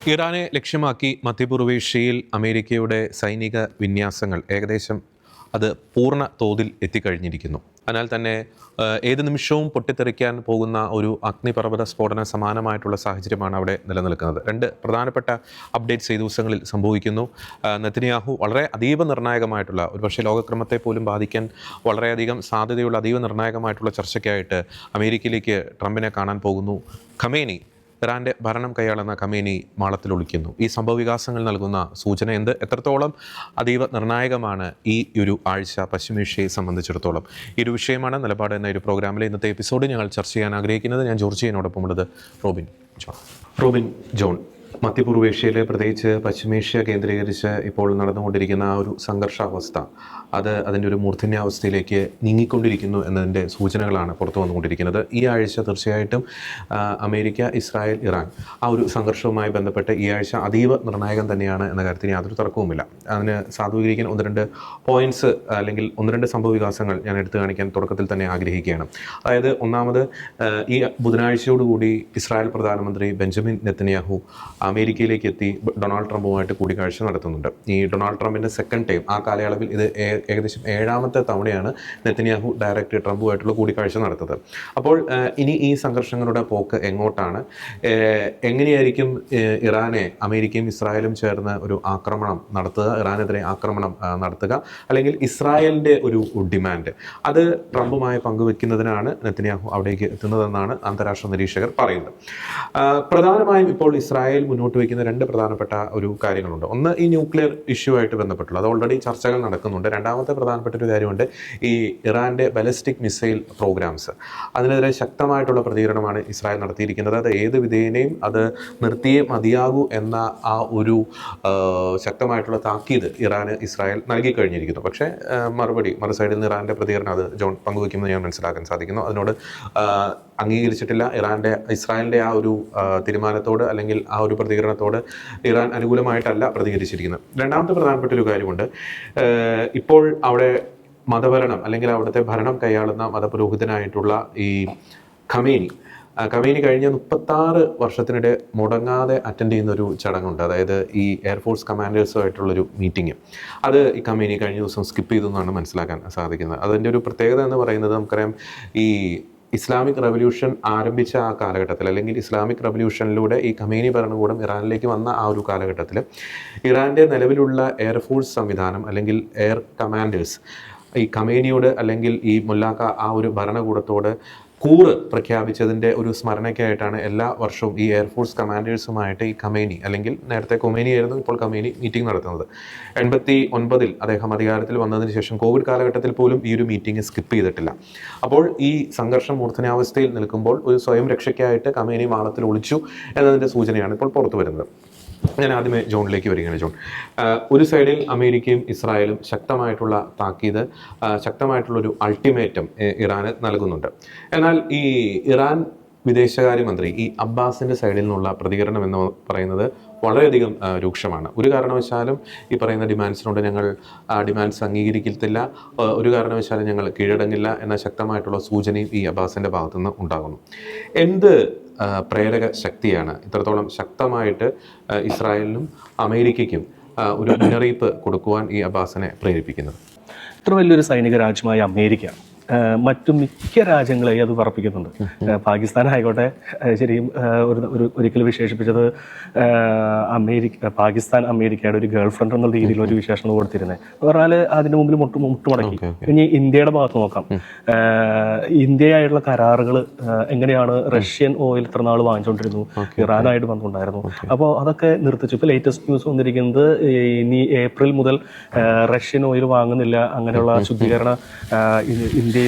ഇറാനെ ലക്ഷ്യമാക്കി മധ്യപൂർവേഷ്യയിൽ അമേരിക്കയുടെ സൈനിക വിന്യാസങ്ങൾ ഏകദേശം അത് പൂർണ്ണ തോതിൽ എത്തിക്കഴിഞ്ഞിരിക്കുന്നു. അതിനാൽ തന്നെ ഏത് നിമിഷവും പൊട്ടിത്തെറിക്കാൻ പോകുന്ന ഒരു അഗ്നിപർവ്വത സ്ഫോടന സമാനമായിട്ടുള്ള സാഹചര്യമാണ് അവിടെ നിലനിൽക്കുന്നത്. രണ്ട് പ്രധാനപ്പെട്ട അപ്ഡേറ്റ്സ് ഈ ദിവസങ്ങളിൽ സംഭവിക്കുന്നു. നെതന്യാഹു വളരെ അതീവ നിർണായകമായിട്ടുള്ള, ഒരുപക്ഷെ ലോകക്രമത്തെ പോലും ബാധിക്കാൻ വളരെയധികം സാധ്യതയുള്ള അതീവ നിർണായകമായിട്ടുള്ള ചർച്ചയ്ക്കായിട്ട് അമേരിക്കയിലേക്ക് ട്രംപിനെ കാണാൻ പോകുന്നു. ഖമേനി, ഇറാൻ്റെ ഭരണം കൈയാളുന്ന ഖമേനി മാളത്തിൽ ഒളിക്കുന്നു. ഈ സംഭവവികാസങ്ങൾ നൽകുന്ന സൂചന എത്രത്തോളം അതീവ നിർണായകമാണ് ഈ ഒരു ആഴ്ച പശ്ചിമേഷ്യയെ സംബന്ധിച്ചിടത്തോളം? ഈ ഒരു വിഷയമാണ് നിലപാട് എന്ന ഒരു പ്രോഗ്രാമിലെ ഇന്നത്തെ എപ്പിസോഡ് ഞങ്ങൾ ചർച്ച ചെയ്യാൻ ആഗ്രഹിക്കുന്നത്. ഞാൻ ജോർജിയനോടൊപ്പം ഉള്ളത് റോബിൻ ജോൺ. മധ്യപൂർവേഷ്യയിലെ, പ്രത്യേകിച്ച് പശ്ചിമേഷ്യ കേന്ദ്രീകരിച്ച് ഇപ്പോൾ നടന്നുകൊണ്ടിരിക്കുന്ന ആ ഒരു സംഘർഷാവസ്ഥ, അതിൻ്റെ ഒരു മൂർധന്യാവസ്ഥയിലേക്ക് നീങ്ങിക്കൊണ്ടിരിക്കുന്നു എന്നതിൻ്റെ സൂചനകളാണ് പുറത്തു വന്നുകൊണ്ടിരിക്കുന്നത്. ഈ ആഴ്ച തീർച്ചയായിട്ടും അമേരിക്ക, ഇസ്രായേൽ, ഇറാൻ ആ ഒരു സംഘർഷവുമായി ബന്ധപ്പെട്ട് ഈ ആഴ്ച അതീവ നിർണായകം തന്നെയാണ് എന്ന കാര്യത്തിന് യാതൊരു തർക്കവുമില്ല. അതിന് സാധൂകരിക്കാൻ ഒന്ന് രണ്ട് പോയിന്റ്സ് അല്ലെങ്കിൽ ഒന്ന് രണ്ട് സംഭവവികാസങ്ങൾ ഞാൻ എടുത്തു കാണിക്കാൻ തുടക്കത്തിൽ തന്നെ ആഗ്രഹിക്കുകയാണ്. അതായത്, ഒന്നാമത്, ഈ ബുധനാഴ്ചയോടുകൂടി ഇസ്രായേൽ പ്രധാനമന്ത്രി ബെഞ്ചമിൻ നെതന്യാഹു അമേരിക്കയിലേക്ക് എത്തി ഡൊണാൾഡ് ട്രംപുമായിട്ട് കൂടിക്കാഴ്ച നടത്തുന്നുണ്ട്. ഈ ഡൊണാൾഡ് ട്രംപിൻ്റെ സെക്കൻഡ് ടൈം, ആ കാലയളവിൽ ഇത് ഏകദേശം 7ാമത്തെ തവണയാണ് നെതന്യാഹു ഡയറക്റ്റ് ട്രംപുമായിട്ടുള്ള കൂടിക്കാഴ്ച നടത്തുന്നത്. അപ്പോൾ ഇനി ഈ സംഘർഷങ്ങളുടെ പോക്ക് എങ്ങോട്ടാണ്? എങ്ങനെയായിരിക്കും ഇറാനെ അമേരിക്കയും ഇസ്രായേലും ചേർന്ന് ഒരു ആക്രമണം നടത്തുക, ഇറാനെതിരെ ആക്രമണം നടത്തുക, അല്ലെങ്കിൽ ഇസ്രായേലിൻ്റെ ഒരു ഡിമാൻഡ് അത് ട്രംപുമായി പങ്കുവെക്കുന്നതിനാണ് നെതന്യാഹു അവിടേക്ക് എത്തുന്നതെന്നാണ് അന്താരാഷ്ട്ര നിരീക്ഷകർ പറയുന്നത്. പ്രധാനമായും ഇപ്പോൾ ഇസ്രായേൽ മുന്നോട്ട് വയ്ക്കുന്ന രണ്ട് പ്രധാനപ്പെട്ട ഒരു കാര്യങ്ങളുണ്ട്. ഒന്ന്, ഈ ന്യൂക്ലിയർ ഇഷ്യൂ ആയിട്ട് ബന്ധപ്പെട്ടുള്ള, അത് ഓൾറെഡി ചർച്ചകൾ നടക്കുന്നുണ്ട്. രണ്ടാമത്തെ പ്രധാനപ്പെട്ട ഒരു കാര്യമുണ്ട്, ഈ ഇറാൻ്റെ ബാലിസ്റ്റിക് മിസൈൽ പ്രോഗ്രാംസ്. അതിനെതിരെ ശക്തമായിട്ടുള്ള പ്രതികരണമാണ് ഇസ്രായേൽ നടത്തിയിരിക്കുന്നത്. അത് ഏത് വിധേനയും അത് നിർത്തിയേ മതിയാകൂ എന്ന ആ ഒരു ശക്തമായിട്ടുള്ള താക്കീത് ഇസ്രായേൽ നൽകി കഴിഞ്ഞിരിക്കുന്നു. പക്ഷേ മറു സൈഡിൽ നിന്ന് ഇറാൻ്റെ പ്രതികരണം, അത് ജോൺ പങ്കുവയ്ക്കുമെന്ന് ഞാൻ മനസ്സിലാക്കാൻ സാധിക്കുന്നു, അതിനോട് അംഗീകരിച്ചിട്ടില്ല. ഇസ്രായേലിൻ്റെ ആ ഒരു തീരുമാനത്തോട് അല്ലെങ്കിൽ ആ ഒരു പ്രതികരണത്തോട് ഇറാൻ അനുകൂലമായിട്ടല്ല പ്രതികരിച്ചിരിക്കുന്നത്. രണ്ടാമത്തെ പ്രധാനപ്പെട്ട ഒരു കാര്യമുണ്ട്, ഇപ്പോൾ അവിടെ മതഭരണം അല്ലെങ്കിൽ അവിടുത്തെ ഭരണം കൈയാളുന്ന മതപുരോഹിതനായിട്ടുള്ള ഈ ഖമേനി കഴിഞ്ഞ 36 വർഷത്തിനിടെ മുടങ്ങാതെ അറ്റൻഡ് ചെയ്യുന്ന ഒരു ചടങ്ങുണ്ട്. അതായത് ഈ എയർഫോഴ്സ് കമാൻഡേഴ്സുമായിട്ടുള്ളൊരു മീറ്റിംഗ്. അത് ഈ ഖമേനി കഴിഞ്ഞ ദിവസം സ്കിപ്പ് ചെയ്തു എന്നാണ് മനസ്സിലാക്കാൻ സാധിക്കുന്നത്. അതിൻ്റെ ഒരു പ്രത്യേകത എന്ന് പറയുന്നത്, നമുക്കറിയാം, ഈ ഇസ്ലാമിക് റവല്യൂഷൻ ആരംഭിച്ച ആ കാലഘട്ടത്തിൽ, അല്ലെങ്കിൽ ഇസ്ലാമിക് റവല്യൂഷനിലൂടെ ഈ ഖമേനി ഭരണകൂടം ഇറാനിലേക്ക് വന്ന ആ ഒരു കാലഘട്ടത്തിൽ ഇറാൻ്റെ നിലവിലുള്ള എയർഫോഴ്സ് സംവിധാനം അല്ലെങ്കിൽ എയർ കമാൻഡേഴ്സ് ഈ ഖമേനിയോട് അല്ലെങ്കിൽ ഈ മുല്ലാക്ക ആ ഒരു ഭരണകൂടത്തോട് കൂറ് പ്രഖ്യാപിച്ചതിൻ്റെ ഒരു സ്മരണയ്ക്കായിട്ടാണ് എല്ലാ വർഷവും ഈ എയർഫോഴ്സ് കമാൻഡേഴ്സുമായിട്ട് ഈ ഖമേനി, അല്ലെങ്കിൽ നേരത്തെ ഖൊമേനി ആയിരുന്നു, ഇപ്പോൾ ഖമേനി, മീറ്റിംഗ് നടത്തുന്നത്. 89-ൽ അദ്ദേഹം അധികാരത്തിൽ വന്നതിന് ശേഷം കോവിഡ് കാലഘട്ടത്തിൽ പോലും ഈ ഒരു മീറ്റിംഗ് സ്കിപ്പ് ചെയ്തിട്ടില്ല. അപ്പോൾ ഈ സംഘർഷം മൂർധന്യാവസ്ഥയിൽ നിൽക്കുമ്പോൾ ഒരു സ്വയം രക്ഷയ്ക്കായിട്ട് ഖമേനി മാളത്തിൽ ഒളിച്ചു എന്നതിൻ്റെ സൂചനയാണ് ഇപ്പോൾ പുറത്തു വരുന്നത്. ഞാൻ ആദ്യമേ ജോണിലേക്ക് വരികയാണ്. ജോൺ, ഒരു സൈഡിൽ അമേരിക്കയും ഇസ്രായേലും ശക്തമായിട്ടുള്ള താക്കീത്, ശക്തമായിട്ടുള്ളൊരു അൾട്ടിമേറ്റം ഇറാന് നൽകുന്നുണ്ട്. എന്നാൽ ഈ ഇറാൻ വിദേശകാര്യമന്ത്രി ഈ അബ്ബാസിൻ്റെ സൈഡിൽ നിന്നുള്ള പ്രതികരണം എന്ന് പറയുന്നത് വളരെയധികം രൂക്ഷമാണ്. ഒരു കാരണവശാലും ഈ പറയുന്ന ഡിമാൻഡ്സിനോട് ഞങ്ങൾ ഡിമാൻഡ്സ് അംഗീകരിക്കത്തില്ല, ഒരു കാരണവശാലും ഞങ്ങൾ കീഴടങ്ങില്ല എന്ന ശക്തമായിട്ടുള്ള സൂചനയും ഈ അബ്ബാസിൻ്റെ ഭാഗത്തുനിന്ന് ഉണ്ടാകുന്നു. എന്ത് പ്രേരക ശക്തിയാണ് ഇത്രത്തോളം ശക്തമായിട്ട് ഇസ്രായേലിനും അമേരിക്കയ്ക്കും ഒരു മുന്നറിയിപ്പ് കൊടുക്കുവാൻ ഈ അബ്ബാസിനെ പ്രേരിപ്പിക്കുന്നത്? ഇത്ര വലിയൊരു സൈനിക രാജ്യമായ അമേരിക്ക മറ്റു മിക്ക രാജ്യങ്ങളെയും അത് പറപ്പിക്കുന്നുണ്ട്. പാകിസ്ഥാൻ ആയിക്കോട്ടെ, ശരിയും ഒരിക്കൽ വിശേഷിപ്പിച്ചത് പാകിസ്ഥാൻ അമേരിക്കയുടെ ഒരു ഗേൾ ഫ്രണ്ട് എന്നുള്ള രീതിയിൽ ഒരു വിശേഷണം കൊടുത്തിരുന്നത്. പറഞ്ഞാൽ അതിന് മുമ്പിൽ മുട്ടുമടക്കി. ഇനി ഇന്ത്യയുടെ ഭാഗത്ത് നോക്കാം. ഇന്ത്യയായിട്ടുള്ള കരാറുകൾ എങ്ങനെയാണ്? റഷ്യൻ ഓയിൽ ഇത്ര നാൾ വാങ്ങിച്ചുകൊണ്ടിരുന്നു, ഇറാനായിട്ട് ബന്ധമുണ്ടായിരുന്നു. അപ്പോൾ അതൊക്കെ നിർത്തിച്ചു. ഇപ്പോൾ ലേറ്റസ്റ്റ് ന്യൂസ് വന്നിരിക്കുന്നത്, ഇനി ഏപ്രിൽ മുതൽ റഷ്യൻ ഓയിൽ വാങ്ങുന്നില്ല, അങ്ങനെയുള്ള ശുദ്ധീകരണ ഇന്ത്യയിലെ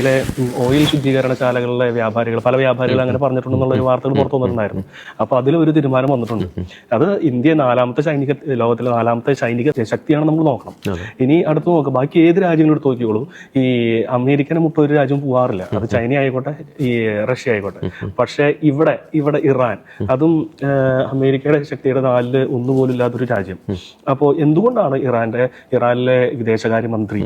ഓയിൽ ശുദ്ധീകരണശാലകളിലെ പല വ്യാപാരികൾ അങ്ങനെ പറഞ്ഞിട്ടുണ്ടെന്നുള്ള വാർത്തകൾ പുറത്തു വന്നിട്ടുണ്ടായിരുന്നു. അപ്പോൾ അതിലൊരു തീരുമാനം വന്നിട്ടുണ്ട്. അത് ഇന്ത്യ ലോകത്തിലെ 4ാമത്തെ സൈനിക ശക്തിയാണ് നമ്മൾ നോക്കണം. ഇനി അടുത്ത് നോക്കാം, ബാക്കി ഏത് രാജ്യങ്ങളെടുത്ത് നോക്കിയോളൂ, ഈ അമേരിക്കനെ മുട്ട ഒരു രാജ്യം പോകാറില്ല. അത് ചൈന ആയിക്കോട്ടെ, ഈ റഷ്യ ആയിക്കോട്ടെ. പക്ഷേ ഇവിടെ ഇറാൻ, അതും അമേരിക്കയുടെ ശക്തിയുടെ 4ൽ ഒന്നുപോലും ഇല്ലാത്തൊരു രാജ്യം. അപ്പോൾ എന്തുകൊണ്ടാണ് ഇറാനിലെ വിദേശകാര്യമന്ത്രി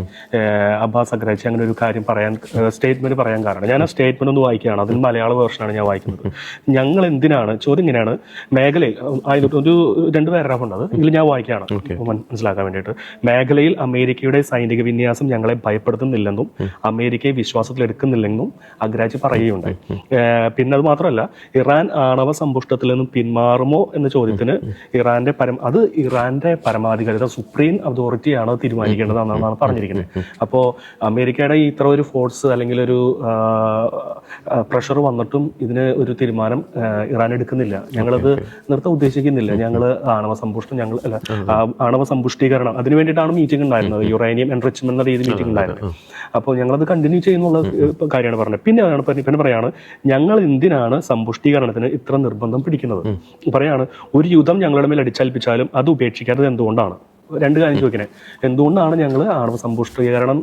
അബ്ബാസ് അഗ്രാച്ചി അങ്ങനെ ഒരു കാര്യം പറയാൻ സ്റ്റേറ്റ്മെന്റ് പറയാൻ കാരണം. ഞാൻ ആ സ്റ്റേറ്റ്മെന്റ് ഒന്ന് വായിക്കുകയാണ്, അതിന് മലയാള വേർഷനാണ് ഞാൻ വായിക്കുന്നത്. ഞങ്ങൾ എന്തിനാണ്, ചോദ്യം ഇങ്ങനെയാണ്, മേഖലയിൽ ഒരു 2 പാരഗ്രാഫ് ഉണ്ട്, അത് ഇതിൽ ഞാൻ വായിക്കുകയാണ് മനസ്സിലാക്കാൻ വേണ്ടിയിട്ട്. മേഖലയിൽ അമേരിക്കയുടെ സൈനിക വിന്യാസം ഞങ്ങളെ ഭയപ്പെടുത്തുന്നില്ലെന്നും അമേരിക്കയെ വിശ്വാസത്തിലെടുക്കുന്നില്ലെന്നും അഗ്രാജി പറയുകയുണ്ടായി. പിന്നെ അത് മാത്രമല്ല, ഇറാൻ ആണവ സമ്പുഷ്ടത്തിൽ നിന്നും പിന്മാറുമോ എന്ന ചോദ്യത്തിന് ഇറാന്റെ പരമാധികാരിത സുപ്രീം അതോറിറ്റിയാണ് തീരുമാനിക്കേണ്ടതെന്നാണ് പറഞ്ഞിരിക്കുന്നത്. അപ്പോൾ അമേരിക്കയുടെ ഇത്ര ഒരു ഫോഴ്സ് അല്ലെങ്കിൽ ഒരു പ്രഷർ വന്നിട്ടും ഇതിന് ഒരു തീരുമാനം ഇറാൻ എടുക്കുന്നില്ല. ഞങ്ങളത് നിർത്താൻ ഉദ്ദേശിക്കുന്നില്ല. ഞങ്ങൾ ആണവ സമ്പുഷ്ടീകരണം അതിനു വേണ്ടിയിട്ടാണ് മീറ്റിംഗ് ഉണ്ടായിരുന്നത്, യുറേനിയം എൻറിച്ച്മെന്റ് എന്ന രീതി മീറ്റിംഗ് ഉണ്ടായിരുന്നത്. അപ്പോൾ ഞങ്ങളത് കണ്ടിന്യൂ ചെയ്യുന്നുള്ള കാര്യമാണ് പറഞ്ഞത്. പിന്നെ പറയാണ്, ഞങ്ങൾ എന്തിനാണ് സമ്പുഷ്ടീകരണത്തിന് ഇത്ര നിർബന്ധം പിടിക്കുന്നത്? പറയാണ്, ഒരു യുദ്ധം ഞങ്ങളുടെ മേൽ അടിച്ചേൽപ്പിച്ചാലും അത് ഉപേക്ഷിക്കാത്തത് എന്തുകൊണ്ടാണ്? 2 കാര്യം ചോദിക്കണേ. എന്തുകൊണ്ടാണ് ഞങ്ങൾ ആണവ സമ്പുഷ്ടീകരണം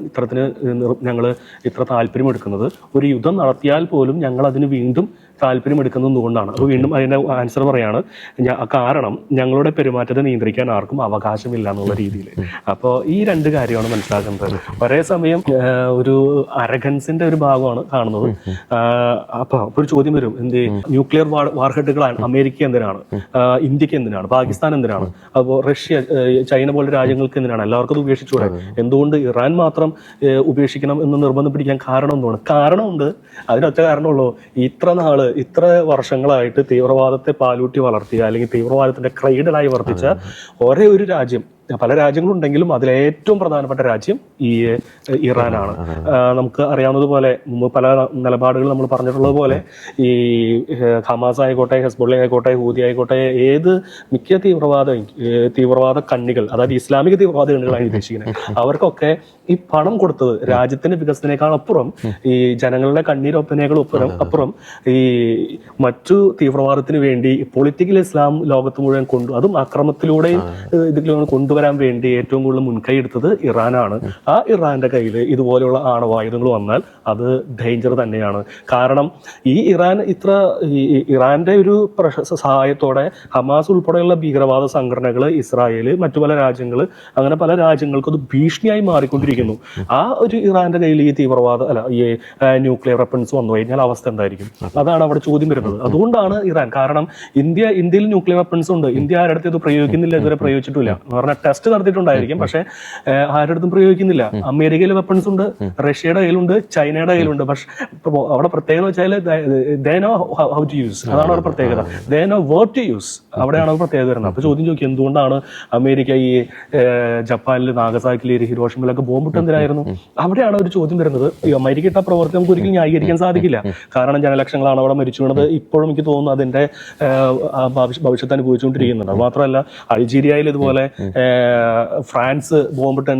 ഞങ്ങൾ ഇത്ര താല്പര്യം എടുക്കുന്നത്? ഒരു യുദ്ധം നടത്തിയാൽ പോലും ഞങ്ങൾ അതിന് വീണ്ടും താല്പര്യം എടുക്കുന്നത് എന്തുകൊണ്ടാണ്? അപ്പോൾ വീണ്ടും അതിൻ്റെ ആൻസർ പറയാണ്, കാരണം ഞങ്ങളുടെ പെരുമാറ്റത്തെ നിയന്ത്രിക്കാൻ ആർക്കും അവകാശമില്ല എന്നുള്ള രീതിയിൽ. അപ്പോൾ ഈ 2 കാര്യമാണ് മനസ്സിലാക്കുന്നത്. ഒരേ സമയം ഒരു അരഗൻസിന്റെ ഒരു ഭാഗമാണ് കാണുന്നത്. അപ്പോൾ ഒരു ചോദ്യം വരും, ന്യൂക്ലിയർ വാർഹെഡുകളാണ് അമേരിക്ക എന്തിനാണ്, ഇന്ത്യക്ക് എന്തിനാണ്, പാകിസ്ഥാൻ എന്തിനാണ്, അപ്പോൾ റഷ്യ, ചൈന പോലെ രാജ്യങ്ങൾക്ക് എന്തിനാണ്? എല്ലാവർക്കും അത് ഉപേക്ഷിച്ചുകൂടെ? എന്തുകൊണ്ട് ഇറാൻ മാത്രം ഉപേക്ഷിക്കണം എന്ന് നിർബന്ധം പിടിക്കാൻ കാരണം എന്താണ്? കാരണമുണ്ട്. അതിനൊറ്റ കാരണമുള്ളൂ, ഇത്ര വർഷങ്ങളായിട്ട് തീവ്രവാദത്തെ പാലൂട്ടി വളർത്തിയ അല്ലെങ്കിൽ തീവ്രവാദത്തിന്റെ ക്രൈഡലായി വർത്തിച്ച ഒരേ ഒരു രാജ്യം, പല രാജ്യങ്ങളുണ്ടെങ്കിലും അതിലേറ്റവും പ്രധാനപ്പെട്ട രാജ്യം ഈ ഇറാനാണ്. നമുക്ക് അറിയാവുന്നതുപോലെ മുമ്പ് പല നിലപാടുകൾ നമ്മൾ പറഞ്ഞിട്ടുള്ളത് പോലെ ഈ ഹമാസ് ആയിക്കോട്ടെ, ഹെസ്ബുള്ള ആയിക്കോട്ടെ, ഹൂതി ആയിക്കോട്ടെ, മിക്ക തീവ്രവാദ കണ്ണികൾ, അതായത് ഇസ്ലാമിക തീവ്രവാദ കണ്ണികളാണ് ഉദ്ദേശിക്കുന്നത്. അവർക്കൊക്കെ ഈ പണം കൊടുത്തത് രാജ്യത്തിന്റെ വികസനേക്കാൾ അപ്പുറം, ഈ ജനങ്ങളുടെ കണ്ണീരൊപ്പനേക്കാൾ അപ്പുറം ഈ മറ്റു തീവ്രവാദത്തിന് വേണ്ടി പൊളിറ്റിക്കൽ ഇസ്ലാം ലോകത്ത് മുഴുവൻ അതും അക്രമത്തിലൂടെയും ഇതിലൂടെ കൊണ്ടുവരാൻ വേണ്ടി ഏറ്റവും കൂടുതൽ മുൻകൈ എടുത്തത് ഇറാനാണ്. ആ ഇറാന്റെ കയ്യിൽ ഇതുപോലെയുള്ള ആണവായുധങ്ങൾ വന്നാൽ അത് ഡേഞ്ചർ തന്നെയാണ്. കാരണം ഈ ഇറാന്റെ ഒരു സഹായത്തോടെ ഹമാസ് ഉൾപ്പെടെയുള്ള ഭീകരവാദ സംഘടനകൾ, ഇസ്രായേൽ, മറ്റു പല രാജ്യങ്ങൾ, അങ്ങനെ പല രാജ്യങ്ങൾക്കും അത് ഭീഷണിയായി മാറിക്കൊണ്ടിരിക്കുന്നു. ആ ഒരു ഇറാന്റെ കയ്യിൽ ഈ ന്യൂക്ലിയർ വെപ്പൺസ് വന്നു കഴിഞ്ഞാൽ അവസ്ഥ എന്തായിരിക്കും? അതാണ് അവിടെ ചോദ്യം വരുന്നത്. അതുകൊണ്ടാണ് ഇറാൻ, കാരണം ഇന്ത്യയിൽ ന്യൂക്ലിയർ വെപ്പൺസ് ഉണ്ട്, ഇന്ത്യ ആരുടെ ഇത് പ്രയോഗിക്കുന്നില്ല, ഇതുവരെ പ്രയോഗിച്ചിട്ടില്ല എന്ന് പറഞ്ഞാൽ ടെസ്റ്റ് നടത്തിയിട്ടുണ്ടായിരിക്കും, പക്ഷെ ആരുടെ പ്രയോഗിക്കുന്നില്ല. അമേരിക്കയിൽ വെപ്പൺസ് ഉണ്ട്, റഷ്യയുടെ കയ്യിലുണ്ട്, ചൈനയുടെ കയ്യിലുണ്ട്. പക്ഷെ അവിടെ പ്രത്യേകത വെച്ചാൽ they know how to use, അതാണ് അവിടെ പ്രത്യേകത. They know where to use, അവിടെയാണ് അവർ പ്രത്യേകത വരുന്നത്. അപ്പൊ ചോദ്യം ചോദിക്കും, എന്തുകൊണ്ടാണ് അമേരിക്ക ഈ ജപ്പാനിൽ, നാഗസാക്കിയിൽ, ഹിരോഷിമയിലൊക്കെ ബോംബിട്ട് എന്തിനായിരുന്നു? അവിടെയാണ് ഒരു ചോദ്യം വരുന്നത്. ഈ അമേരിക്ക ഇട്ട പ്രവർത്തി നമുക്ക് ഒരിക്കലും ന്യായീകരിക്കാൻ സാധിക്കില്ല. കാരണം ജനലക്ഷങ്ങളാണ് അവിടെ മരിച്ചു വീണത്. ഇപ്പോഴും എനിക്ക് തോന്നുന്നു അതിന്റെ ഭവിഷ്യത്ത് അനുഭവിച്ചുകൊണ്ടിരിക്കുന്നുണ്ട്. അത് മാത്രമല്ല, അൾജീരിയയിൽ ഇതുപോലെ ഫ്രാൻസ് ബോംബിട്ട്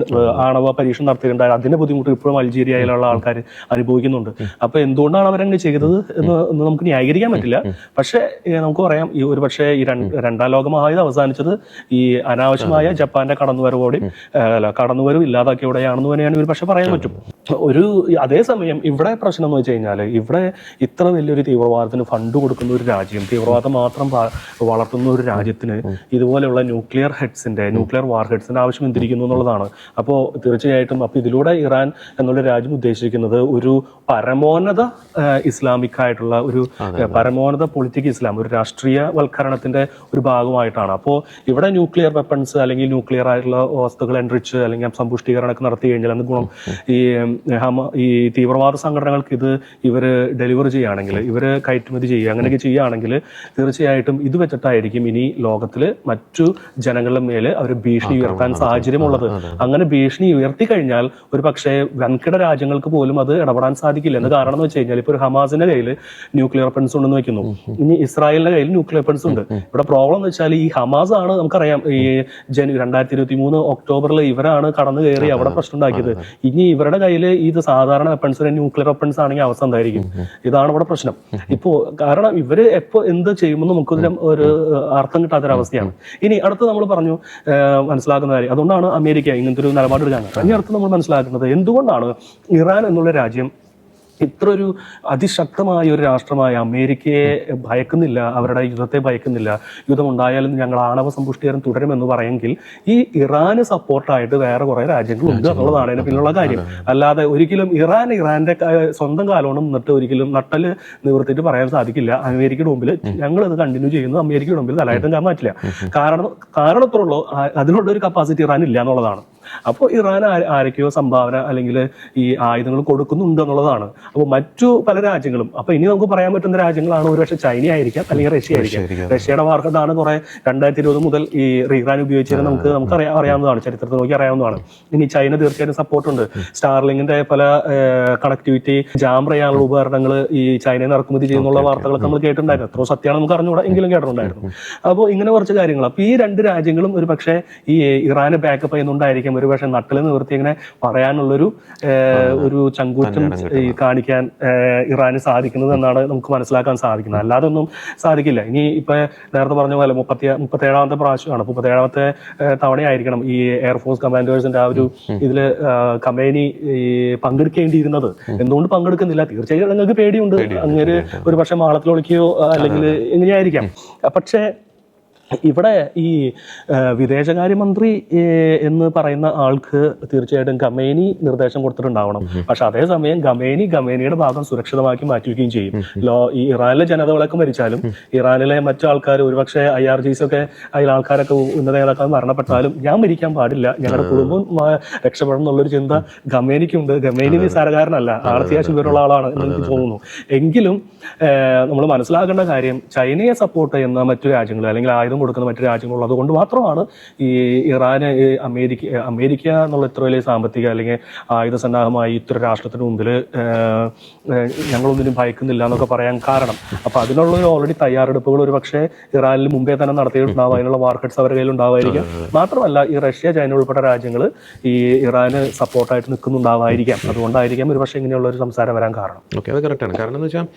ആണവ പരീക്ഷണം നടത്തിയിട്ടുണ്ടായി. അതിന്റെ ബുദ്ധിമുട്ട് ഇപ്പോഴും അൾജീരിയയിലുള്ള ആൾക്കാർ അനുഭവിക്കുന്നുണ്ട്. അപ്പൊ എന്തുകൊണ്ടാണ് അവരങ്ങനെ ചെയ്തത് എന്ന് നമുക്ക് ന്യായീകരിക്കാൻ പറ്റില്ല. പക്ഷെ നമുക്ക് പറയാം, ഈ ഒരു പക്ഷേ ഈ 2ാം ലോക മഹായുദ്ധം അവസാനിച്ചത് ഈ അനാവശ്യമായ ജപ്പാന്റെ കടന്നുവരവ് ഇല്ലാതാക്കിയവിടെയാണെന്ന് തന്നെയാണ് ഒരു പക്ഷെ പറയാൻ പറ്റും. അതേസമയം ഇവിടെ പ്രശ്നം എന്ന് വെച്ച് കഴിഞ്ഞാൽ, ഇവിടെ ഇത്ര വലിയൊരു തീവ്രവാദത്തിന് ഫണ്ട് കൊടുക്കുന്ന ഒരു രാജ്യം, തീവ്രവാദം മാത്രം വളർത്തുന്ന ഒരു രാജ്യത്തിന് ഇതുപോലെയുള്ള ന്യൂക്ലിയർ വാർ ഹെഡ്സിന്റെ ആവശ്യം എന്തിരിക്കുന്നു എന്നുള്ളതാണ്. അപ്പോൾ തീർച്ചയായിട്ടും ഇതിലൂടെ ഇറാൻ എന്നുള്ള രാജ്യം ഉദ്ദേശിക്കുന്നത് ഒരു പരമോന്നത ഇസ്ലാമിക് ആയിട്ടുള്ള ഒരു പരമോന്നത പൊളിറ്റിക് ഇസ്ലാം, ഒരു രാഷ്ട്രീയവൽക്കരണത്തിന്റെ ഒരു ഭാഗമായിട്ടാണ്. അപ്പോൾ ഇവിടെ ന്യൂക്ലിയർ വെപ്പൺസ് അല്ലെങ്കിൽ ന്യൂക്ലിയർ ആയിട്ടുള്ള വസ്തുക്കൾ എൻറിച്ച് അല്ലെങ്കിൽ സമ്പുഷ്ടീകരണമൊക്കെ നടത്തി കഴിഞ്ഞാൽ എന്ത് ഗുണം? ഈ തീവ്രവാദ സംഘടനകൾക്ക് ഇവർ ഡെലിവർ ചെയ്യുകയാണെങ്കിൽ, ഇവർ കയറ്റുമതി ചെയ്യുക, അങ്ങനെയൊക്കെ ചെയ്യുകയാണെങ്കിൽ തീർച്ചയായിട്ടും ഇത് വെച്ചിട്ടായിരിക്കും ഇനി ലോകത്തിൽ മറ്റു ജനങ്ങളുടെ മേലെ അവർ ഭീഷണി ഉയർത്താൻ സാഹചര്യമുള്ളത്. അങ്ങനെ ഭീഷണി ഉയർത്തി കഴിഞ്ഞാൽ ഒരു പക്ഷേ വൻകിട രാജ്യങ്ങൾക്ക് പോലും അത് ഇടപെടാൻ സാധിക്കില്ല. എന്ന് കാരണം എന്ന് വെച്ച് കഴിഞ്ഞാൽ, ഇപ്പോൾ ഒരു ഹമാസിന്റെ കയ്യിൽ ന്യൂക്ലിയർ വെപ്പൺസ് ഉണ്ടെന്ന് വെക്കുന്നു, ഇനി ഇസ്രായേലിന്റെ കയ്യിൽ ന്യൂക്ലിയർ വെപ്പൺസ് ഉണ്ട്. ഇവിടെ പ്രോബ്ലം എന്ന് വെച്ചാൽ ഈ ഹമാസ് ആണ്, നമുക്കറിയാം, ഈ 2023 ഒക്ടോബറിൽ ഇവരാണ് കടന്നു കയറി അവിടെ പ്രശ്നം ഉണ്ടാക്കിയത്. ഇനി ഇവരുടെ കയ്യിൽ ഇത് സാധാരണ വെപ്പൺസ്, ന്യൂക്ലിയർ വെപ്പൺസ് ആണെങ്കിൽ അവസ്ഥ എന്തായിരിക്കും? ഇതാണ് ഇവിടെ പ്രശ്നം. ഇപ്പോ കാരണം ഇവര് എപ്പോ എന്ത് ചെയ്യുമെന്ന് നമുക്കൊരു അർത്ഥം കിട്ടാത്തൊരവസ്ഥയാണ്. ഇനി അടുത്ത് നമ്മൾ പറഞ്ഞു മനസ്സിലാക്കുന്ന കാര്യം, അതുകൊണ്ടാണ് അമേരിക്ക ഇങ്ങനത്തെ ഒരു നിലപാടെടുക്കാൻ. ഇനി അടുത്ത് നമ്മൾ മനസ്സിലാക്കുന്നത്, എന്തുകൊണ്ടാണ് ഇറാൻ എന്നുള്ള രാജ്യം ഇത്ര ഒരു അതിശക്തമായ ഒരു രാഷ്ട്രമായ അമേരിക്കയെ ഭയക്കുന്നില്ല, അവരുടെ യുദ്ധത്തെ ഭയക്കുന്നില്ല, യുദ്ധം ഉണ്ടായാലും ഞങ്ങൾ ആണവ സമ്പുഷ്ടീകരണം തുടരുമെന്ന് പറയെങ്കിൽ ഈ ഇറാന് സപ്പോർട്ടായിട്ട് വേറെ കുറെ രാജ്യങ്ങളുണ്ട് എന്നുള്ളതാണ് അതിന് പിന്നുള്ള കാര്യം. അല്ലാതെ ഒരിക്കലും ഇറാന്റെ സ്വന്തം കാലം നിന്നിട്ട് ഒരിക്കലും നട്ടല് നിവർത്തിയിട്ട് പറയാൻ സാധിക്കില്ല അമേരിക്കയുടെ മുമ്പിൽ ഞങ്ങൾ ഇത് കണ്ടിന്യൂ ചെയ്യുന്നത് അമേരിക്കയുടെ മുമ്പിൽ തലയായിട്ടും കാണാൻ പറ്റില്ല. കാരണത്തുള്ളൂ അതിനുള്ള ഒരു കപ്പാസിറ്റി ഇറാൻ ഇല്ല എന്നുള്ളതാണ്. അപ്പോൾ ഇറാൻ ആരൊക്കെയോ സംഭാവന അല്ലെങ്കിൽ ഈ ആയുധങ്ങൾ കൊടുക്കുന്നുണ്ട് എന്നുള്ളതാണ്. അപ്പോൾ മറ്റു പല രാജ്യങ്ങളും, അപ്പൊ ഇനി നമുക്ക് പറയാൻ പറ്റുന്ന രാജ്യങ്ങളാണ് ഒരുപക്ഷെ ചൈന ആയിരിക്കാം അല്ലെങ്കിൽ റഷ്യ ആയിരിക്കാം. റഷ്യയുടെ വാർക്കട്ടാണ് കുറെ 2020 മുതൽ ഈ ഇറാൻ ഉപയോഗിച്ചത് നമുക്ക് അറിയാവുന്നതാണ്, ചരിത്രത്തിൽ നോക്കി അറിയാവുന്നതാണ്. ഇനി ചൈന തീർച്ചയായിട്ടും സപ്പോർട്ടുണ്ട്. സ്റ്റാർലിങ്ങിന്റെ പല കണക്ടിവിറ്റി ജാം ചെയ്യാനുള്ള ഉപകരണങ്ങൾ ഈ ചൈനയിൽ നിന്ന് ഇറക്കുമതി ചെയ്യുന്നുള്ള വാർത്തകളൊക്കെ നമ്മൾ കേട്ടിട്ടുണ്ടായിരുന്നു. എത്രയോ സത്യമാണ് നമുക്ക് അറിഞ്ഞുകൂടാ, എങ്കിലും കേട്ടിട്ടുണ്ടായിരുന്നു. അപ്പോൾ ഇങ്ങനെ കുറച്ച് കാര്യങ്ങൾ. അപ്പൊ ഈ രണ്ട് രാജ്യങ്ങളും ഒരു പക്ഷേ ഈ ഇറാന് ബാക്കപ്പ് ചെയ്യുന്നുണ്ടായിരിക്കും ഒരു പക്ഷെ നട്ടിൽ നിവർത്തി ഇങ്ങനെ പറയാനുള്ളൊരു ഒരു ചങ്കൂറ്റം കാണിക്കാൻ ഇറാന് സാധിക്കുന്നത് എന്നാണ് നമുക്ക് മനസ്സിലാക്കാൻ സാധിക്കുന്നത്. അല്ലാതെ ഒന്നും സാധിക്കില്ല. ഇനി ഇപ്പൊ നേരത്തെ പറഞ്ഞ പോലെ 37ാമത്തെ പ്രാവശ്യമാണ്, 37ാമത്തെ തവണയായിരിക്കണം ഈ എയർഫോഴ്സ് കമാൻഡേഴ്സിന്റെ ആ ഒരു ഇതില് ഖമേനി പങ്കെടുക്കേണ്ടിയിരുന്നത്. എന്തുകൊണ്ട് പങ്കെടുക്കുന്നില്ല? തീർച്ചയായും നിങ്ങൾക്ക് പേടിയുണ്ട്, അങ്ങനെ ഒരു പക്ഷെ മാളത്തിൽ ഒളിക്കുകയോ അല്ലെങ്കിൽ എങ്ങനെയായിരിക്കാം. പക്ഷേ ഇവിടെ ഈ വിദേശകാര്യമന്ത്രി എന്ന് പറയുന്ന ആൾക്ക് തീർച്ചയായിട്ടും ഖമേനി നിർദ്ദേശം കൊടുത്തിട്ടുണ്ടാവണം. പക്ഷെ അതേസമയം ഖമേനിയുടെ ഭാഗം സുരക്ഷിതമാക്കി മാറ്റിവെക്കുകയും ചെയ്യും. ഈ ഇറാനിലെ ജനതകളൊക്കെ മരിച്ചാലും ഇറാനിലെ മറ്റു ആൾക്കാർ ഒരുപക്ഷെ IRGs ഒക്കെ അതിൽ ആൾക്കാരൊക്കെ ഉന്നത നേതാക്കൾ മരണപ്പെട്ടാലും ഞാൻ മരിക്കാൻ പാടില്ല, ഞങ്ങളുടെ കുടുംബം രക്ഷപ്പെടണം എന്നുള്ളൊരു ചിന്ത ഖമേനിക്കുണ്ട്. ഖമേനി നിസ്സാരക്കാരനല്ല, ആർത്തിയാശം വിവരമുള്ള ആളാണ് എന്ന് എനിക്ക് തോന്നുന്നു. എങ്കിലും നമ്മൾ മനസ്സിലാക്കേണ്ട കാര്യം ചൈനയെ സപ്പോർട്ട് ചെയ്യുന്ന മറ്റു രാജ്യങ്ങൾ അല്ലെങ്കിൽ ആയുധം കൊടുക്കുന്ന മറ്റു രാജ്യങ്ങളുള്ളത് കൊണ്ട് മാത്രമാണ് ഈ ഇറാന് അമേരിക്ക എന്നുള്ള ഇത്ര വലിയ സാമ്പത്തിക അല്ലെങ്കിൽ ആയുധ സന്നാഹമായി ഇത്ര രാഷ്ട്രത്തിന് മുമ്പിൽ ഞങ്ങളൊന്നിനും ഭയക്കുന്നില്ല എന്നൊക്കെ പറയാൻ കാരണം. അപ്പൊ അതിനുള്ള ഓൾറെഡി തയ്യാറെടുപ്പുകൾ ഒരു പക്ഷേ ഇറാനിൽ മുമ്പേ തന്നെ നടത്തിയിട്ടുണ്ടാവും, അതിനുള്ള മാർക്കറ്റ്സ് അവരുടെ കയ്യിൽ ഉണ്ടാവായിരിക്കാം. മാത്രമല്ല ഈ റഷ്യ, ചൈന ഉൾപ്പെട്ട രാജ്യങ്ങൾ ഈ ഇറാന് സപ്പോർട്ടായിട്ട് നിൽക്കുന്നുണ്ടാവായിരിക്കാം. അതുകൊണ്ടായിരിക്കാം ഒരു പക്ഷേ ഇങ്ങനെയുള്ള ഒരു സംസാരം വരാൻ കാരണം. ഓക്കെ, അത് കറക്റ്റാണ്. കാരണം എന്ന് വെച്ചാൽ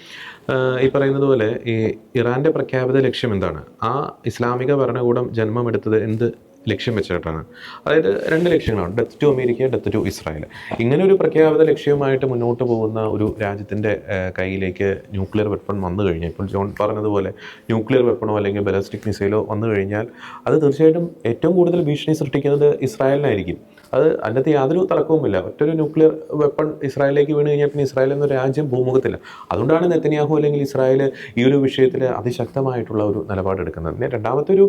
ഈ പറയുന്നത് പോലെ ഈ ഇറാന്റെ പ്രഖ്യാപിത ലക്ഷ്യം എന്താണ്? ആ ഇസ്ലാമിക ഭരണകൂടം ജന്മമെടുത്തത് എന്ത് ലക്ഷ്യം വെച്ചിട്ടാണ്? അതായത് 2 ലക്ഷ്യങ്ങളാണ്, death to America, death to Israel. ഇങ്ങനെ ഒരു പ്രഖ്യാപിത ലക്ഷ്യവുമായിട്ട് മുന്നോട്ട് പോകുന്ന ഒരു രാജ്യത്തിൻ്റെ കയ്യിലേക്ക് ന്യൂക്ലിയർ വെപ്പൺ വന്നു കഴിഞ്ഞാൽ, ഇപ്പോൾ ജോൺ പറഞ്ഞതുപോലെ ന്യൂക്ലിയർ വെപ്പണോ അല്ലെങ്കിൽ ബലാസ്റ്റിക് മിസൈലോ വന്നു കഴിഞ്ഞാൽ അത് തീർച്ചയായിട്ടും ഏറ്റവും കൂടുതൽ ഭീഷണി സൃഷ്ടിക്കുന്നത് ഇസ്രായേലിനായിരിക്കും. അതിനകത്ത് യാതൊരു തർക്കവുമില്ല. ഒറ്റൊരു ന്യൂക്ലിയർ വെപ്പൺ ഇസ്രായേലിലേക്ക് വീണ് കഴിഞ്ഞാൽ പിന്നെ ഇസ്രായേൽ എന്ന രാജ്യം ഭൂമുഖത്തില്ല. അതുകൊണ്ടാണ് നെതന്യാഹു അല്ലെങ്കിൽ ഇസ്രായേൽ ഈ ഒരു വിഷയത്തിൽ അതിശക്തമായിട്ടുള്ള ഒരു നിലപാടെടുക്കുന്നത്. പിന്നെ രണ്ടാമത്തെ ഒരു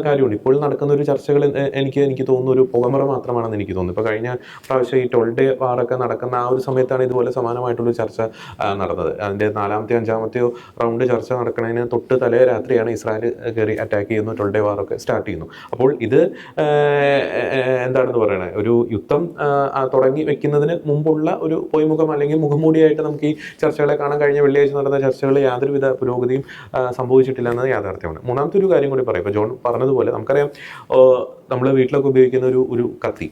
കാര്യമുണ്ട്, ഇപ്പോൾ നടക്കുന്ന ഒരു ചർച്ചകൾ എനിക്ക് തോന്നുന്നു ഒരു പുകമറ മാത്രമാണെന്ന് എനിക്ക് തോന്നുന്നു. ഇപ്പോൾ കഴിഞ്ഞ പ്രാവശ്യം ഈ 12 ഡേ വാറൊക്കെ നടക്കുന്ന ആ ഒരു സമയത്താണ് ഇതുപോലെ സമാനമായിട്ടുള്ളൊരു ചർച്ച നടന്നത്. അതിൻ്റെ 4ാമത്തെയോ 5ാമത്തെയോ റൗണ്ട് ചർച്ച നടക്കുന്നതിന് തൊട്ട് തലേ രാത്രിയാണ് ഇസ്രായേൽ കയറി അറ്റാക്ക് ചെയ്യുന്നു, 12 ഡേ വാറൊക്കെ സ്റ്റാർട്ട് ചെയ്യുന്നു. അപ്പോൾ ഇത് എന്താണെന്ന് പറയണത്, ഒരു യുദ്ധം തുടങ്ങി വെക്കുന്നതിന് മുമ്പുള്ള ഒരു പൊയ്മുഖം അല്ലെങ്കിൽ മുഖംമൂടിയായിട്ട് നമുക്ക് ഈ ചർച്ചകളെ കാണാൻ. കഴിഞ്ഞ വെള്ളിയാഴ്ച നടന്ന ചർച്ചകളിൽ യാതൊരുവിധ പുരോഗതിയും സംഭവിച്ചിട്ടില്ല എന്നത് യാഥാർത്ഥ്യമാണ്. മൂന്നാമത്തെ ഒരു കാര്യം കൂടി പറയാം. ഇപ്പോൾ ജോൺ പറഞ്ഞതുപോലെ നമുക്കറിയാം, നമ്മൾ വീട്ടിലൊക്കെ ഉപയോഗിക്കുന്ന ഒരു കത്തി,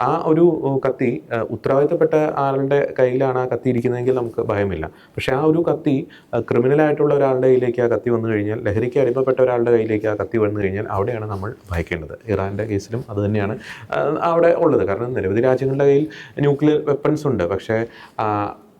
ആ ഒരു കത്തി ഉത്തരവാദിത്തപ്പെട്ട ആളുടെ കയ്യിലാണ് ആ കത്തി ഇരിക്കുന്നതെങ്കിൽ നമുക്ക് ഭയമില്ല. പക്ഷേ ആ ഒരു കത്തി ക്രിമിനലായിട്ടുള്ള ഒരാളുടെ കയ്യിലേക്ക് ആ കത്തി വന്നു കഴിഞ്ഞാൽ, ലഹരിക്ക് അടിമപ്പെട്ട ഒരാളുടെ കയ്യിലേക്ക് ആ കത്തി വന്നു കഴിഞ്ഞാൽ അവിടെയാണ് നമ്മൾ ഭയക്കേണ്ടത്. ഇറാൻ്റെ കേസിലും അത് തന്നെയാണ് അവിടെ ഉള്ളത്. കാരണം നിരവധി രാജ്യങ്ങളുടെ കയ്യിൽ ന്യൂക്ലിയർ വെപ്പൺസ് ഉണ്ട്, പക്ഷേ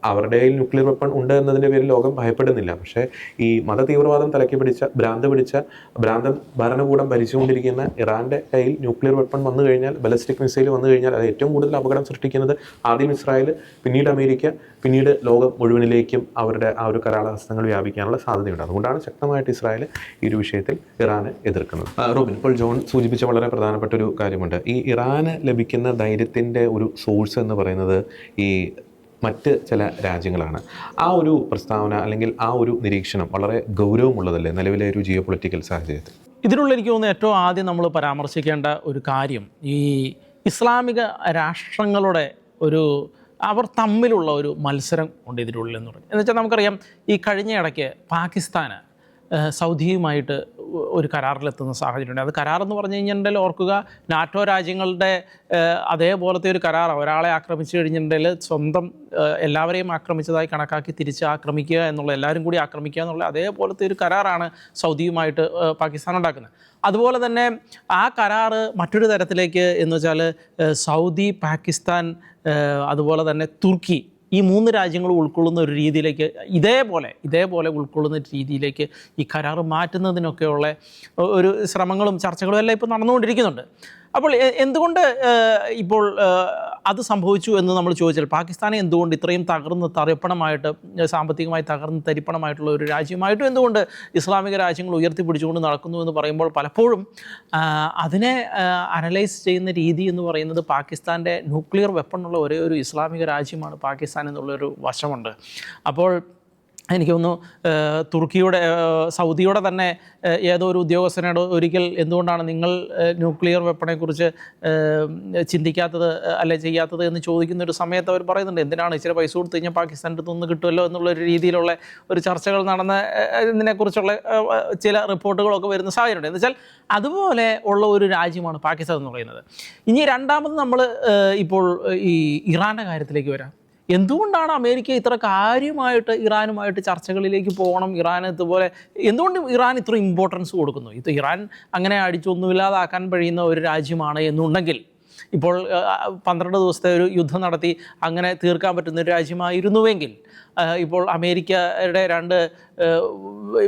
അവരുടെ കയ്യിൽ ന്യൂക്ലിയർ വെപ്പൺ ഉണ്ട് എന്നതിൻ്റെ പേരിൽ ലോകം ഭയപ്പെടുന്നില്ല. പക്ഷേ ഈ മതതീവ്രവാദം തലയ്ക്ക് പിടിച്ച ഭ്രാന്തൻ ഭരണകൂടം ഭരിച്ചുകൊണ്ടിരിക്കുന്ന ഇറാൻ്റെ കയ്യിൽ ന്യൂക്ലിയർ വെപ്പൺ വന്നു കഴിഞ്ഞാൽ, ബലസ്റ്റിക് മിസൈൽ വന്നു കഴിഞ്ഞാൽ അത് ഏറ്റവും കൂടുതൽ അപകടം സൃഷ്ടിക്കുന്നത് ആദ്യം ഇസ്രായേൽ, പിന്നീട് അമേരിക്ക, പിന്നീട് ലോകം മുഴുവനിലേക്കും അവരുടെ ആ ഒരു കരാളഹസ്തങ്ങൾ വ്യാപിക്കാനുള്ള സാധ്യതയുണ്ട്. അതുകൊണ്ടാണ് ശക്തമായിട്ട് ഇസ്രായേൽ ഈ ഒരു വിഷയത്തിൽ ഇറാനെ എതിർക്കുന്നത്. റോബിൻ, ഇപ്പോൾ ജോൺ സൂചിപ്പിച്ച വളരെ പ്രധാനപ്പെട്ട ഒരു കാര്യമുണ്ട്. ഈ ഇറാന് ലഭിക്കുന്ന ധൈര്യത്തിൻ്റെ ഒരു സോഴ്സ് എന്ന് പറയുന്നത് ഈ മറ്റ് ചില രാജ്യങ്ങളാണ്. ആ ഒരു പ്രസ്താവന അല്ലെങ്കിൽ ആ ഒരു നിരീക്ഷണം വളരെ ഗൗരവമുള്ളതല്ലേ നിലവിലെ ഒരു ജിയോ പൊളിറ്റിക്കൽ സാഹചര്യത്തിൽ? ഇതിനുള്ള എനിക്ക് തോന്നുന്നു ഏറ്റവും ആദ്യം നമ്മൾ പരാമർശിക്കേണ്ട ഒരു കാര്യം ഈ ഇസ്ലാമിക രാഷ്ട്രങ്ങളുടെ അവർ തമ്മിലുള്ള ഒരു മത്സരം ഉണ്ട് ഇതിനുള്ളിൽ എന്ന് പറഞ്ഞു. എന്ന് വെച്ചാൽ നമുക്കറിയാം, ഈ കഴിഞ്ഞ ഇടയ്ക്ക് പാകിസ്ഥാന് സൗദിയുമായിട്ട് ഒരു കരാറിലെത്തുന്ന സാഹചര്യമുണ്ട്. അത് കരാറെന്ന് പറഞ്ഞു കഴിഞ്ഞിട്ടുണ്ടെങ്കിൽ ഓർക്കുക, നാറ്റോ രാജ്യങ്ങളുടെ അതേപോലത്തെ ഒരു കരാർ. ഒരാളെ ആക്രമിച്ചു കഴിഞ്ഞിട്ടുണ്ടെങ്കിൽ സ്വന്തം എല്ലാവരെയും ആക്രമിച്ചതായി കണക്കാക്കി തിരിച്ച് ആക്രമിക്കുക എന്നുള്ള, എല്ലാവരും കൂടി ആക്രമിക്കുക എന്നുള്ള അതേപോലത്തെ ഒരു കരാറാണ് സൗദിയുമായിട്ട് പാകിസ്ഥാൻ ഉണ്ടാക്കുന്നത്. അതുപോലെ തന്നെ ആ കരാറ് മറ്റൊരു തരത്തിലേക്ക് എന്ന് വെച്ചാൽ സൗദി, പാകിസ്ഥാൻ, അതുപോലെ തന്നെ തുർക്കി ഈ 3 രാജ്യങ്ങളും ഉൾക്കൊള്ളുന്ന ഒരു രീതിയിലേക്ക് ഇതേപോലെ ഉൾക്കൊള്ളുന്ന രീതിയിലേക്ക് ഈ കരാർ മാറ്റുന്നതിനൊക്കെയുള്ള ഒരു ശ്രമങ്ങളും ചർച്ചകളും എല്ലാം ഇപ്പോൾ നടന്നുകൊണ്ടിരിക്കുന്നുണ്ട്. അപ്പോൾ എന്തുകൊണ്ട് ഇപ്പോൾ അത് സംഭവിച്ചു എന്ന് നമ്മൾ ചോദിച്ചാൽ, പാകിസ്ഥാനെ എന്തുകൊണ്ട് ഇത്രയും തരിപ്പണമായിട്ട് സാമ്പത്തികമായി തരിപ്പണമായിട്ടുള്ള ഒരു രാജ്യമായിട്ടും എന്തുകൊണ്ട് ഇസ്ലാമിക രാജ്യങ്ങൾ ഉയർത്തിപ്പിടിച്ചുകൊണ്ട് നടക്കുന്നു എന്ന് പറയുമ്പോൾ പലപ്പോഴും അതിനെ അനലൈസ് ചെയ്യുന്ന രീതി എന്ന് പറയുന്നത് പാകിസ്ഥാൻ്റെ ന്യൂക്ലിയർ വെപ്പണുള്ള ഒരേ ഒരു ഇസ്ലാമിക രാജ്യമാണ് പാകിസ്ഥാൻ എന്നുള്ളൊരു വശമുണ്ട്. അപ്പോൾ എനിക്ക് തോന്നുന്നു സൗദിയുടെ തന്നെ ഏതോ ഒരു ഉദ്യോഗസ്ഥനോട് ഒരിക്കൽ എന്തുകൊണ്ടാണ് നിങ്ങൾ ന്യൂക്ലിയർ വെപ്പണെക്കുറിച്ച് ചിന്തിക്കാത്തത് അല്ലെ ചെയ്യാത്തത് എന്ന് ചോദിക്കുന്നൊരു സമയത്ത് അവർ പറയുന്നുണ്ട്, എന്തിനാണ് ഇച്ചിരി പൈസ കൊടുത്തു കഴിഞ്ഞാൽ പാകിസ്ഥാൻ്റെ അടുത്തൊന്ന് കിട്ടുമല്ലോ എന്നുള്ളൊരു രീതിയിലുള്ള ഒരു ചർച്ചകൾ നടന്ന ഇതിനെക്കുറിച്ചുള്ള ചില റിപ്പോർട്ടുകളൊക്കെ വരുന്ന സാഹചര്യമുണ്ട്. എന്ന് വെച്ചാൽ അതുപോലെ ഉള്ള ഒരു രാജ്യമാണ് പാകിസ്ഥാൻ എന്ന് പറയുന്നത്. ഇനി രണ്ടാമത് നമ്മൾ ഇപ്പോൾ ഈ ഇറാൻ്റെ കാര്യത്തിലേക്ക് വരാം. എന്തുകൊണ്ടാണ് അമേരിക്ക ഇത്ര കാര്യമായിട്ട് ഇറാനുമായിട്ട് ചർച്ചകളിലേക്ക് പോകണം, ഇറാൻ ഇതുപോലെ എന്തുകൊണ്ട് ഇറാൻ ഇത്ര ഇമ്പോർട്ടൻസ് കൊടുക്കുന്നു? ഇത് ഇറാൻ അങ്ങനെ അടിച്ചൊന്നുമില്ലാതാക്കാൻ കഴിയുന്ന ഒരു രാജ്യമാണ് എന്നുണ്ടെങ്കിൽ ഇപ്പോൾ 12 ദിവസത്തെ ഒരു യുദ്ധം നടത്തി അങ്ങനെ തീർക്കാൻ പറ്റുന്ന ഒരു രാജ്യമായിരുന്നുവെങ്കിൽ ഇപ്പോൾ അമേരിക്കയുടെ 2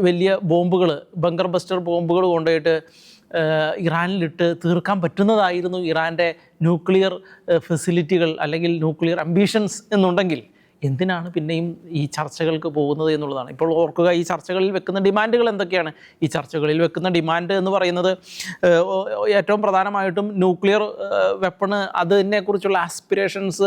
വലിയ ബോംബുകൾ, ബങ്കർ ബസ്റ്റർ ബോംബുകൾ കൊണ്ടുപോയിട്ട് ഇറാനിലിട്ട് തീർക്കാൻ പറ്റുന്നതായിരുന്നു ഇറാൻ്റെ ന്യൂക്ലിയർ ഫെസിലിറ്റികൾ അല്ലെങ്കിൽ ന്യൂക്ലിയർ അംബീഷൻസ് എന്നുണ്ടെങ്കിൽ എന്തിനാണ് പിന്നെയും ഈ ചർച്ചകൾക്ക് പോകുന്നത് എന്നുള്ളതാണ്. ഇപ്പോൾ ഓർക്കുക, ഈ ചർച്ചകളിൽ വെക്കുന്ന ഡിമാൻഡുകൾ എന്തൊക്കെയാണ്? ഈ ചർച്ചകളിൽ വെക്കുന്ന ഡിമാൻഡ് എന്ന് പറയുന്നത് ഏറ്റവും പ്രധാനമായിട്ടും ന്യൂക്ലിയർ വെപ്പണ് അതിനെക്കുറിച്ചുള്ള ആസ്പിറേഷൻസ്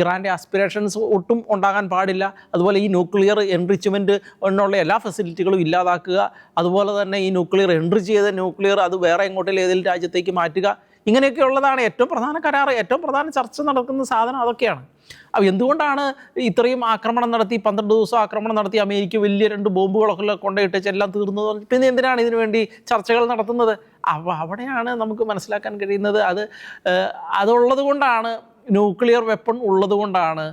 ഇറാൻ്റെ ആസ്പിറേഷൻസ് ഒട്ടും ഉണ്ടാകാൻ പാടില്ല. അതുപോലെ ഈ ന്യൂക്ലിയർ എൻറിച്ച്മെൻറ്റ് എന്നുള്ള എല്ലാ ഫെസിലിറ്റികളും ഇല്ലാതാക്കുക. അതുപോലെ തന്നെ ഈ ന്യൂക്ലിയർ എൻട്രി ചെയ്ത ന്യൂക്ലിയർ അത് വേറെ എങ്ങോട്ടെങ്കിലും ഏതെങ്കിലും രാജ്യത്തേക്ക് മാറ്റുക. ഇങ്ങനെയൊക്കെ ഉള്ളതാണ് ഏറ്റവും പ്രധാന കരാർ, ഏറ്റവും പ്രധാന ചർച്ച നടക്കുന്ന സാധനം അതൊക്കെയാണ്. അപ്പോൾ എന്തുകൊണ്ടാണ് ഇത്രയും ആക്രമണം നടത്തി 12 ദിവസം ആക്രമണം നടത്തി അമേരിക്ക വലിയ 2 ബോംബുകളൊക്കെ കൊണ്ടുപോയിട്ട് എല്ലാം തീർന്നത്? പിന്നെ എന്തിനാണ് ഇതിനു വേണ്ടി ചർച്ചകൾ നടത്തുന്നത്? അപ്പോൾ അവിടെയാണ് നമുക്ക് മനസ്സിലാക്കാൻ കഴിയുന്നത് അതുള്ളത് കൊണ്ടാണ്, ന്യൂക്ലിയർ വെപ്പൺ ഉള്ളത് കൊണ്ടാണ്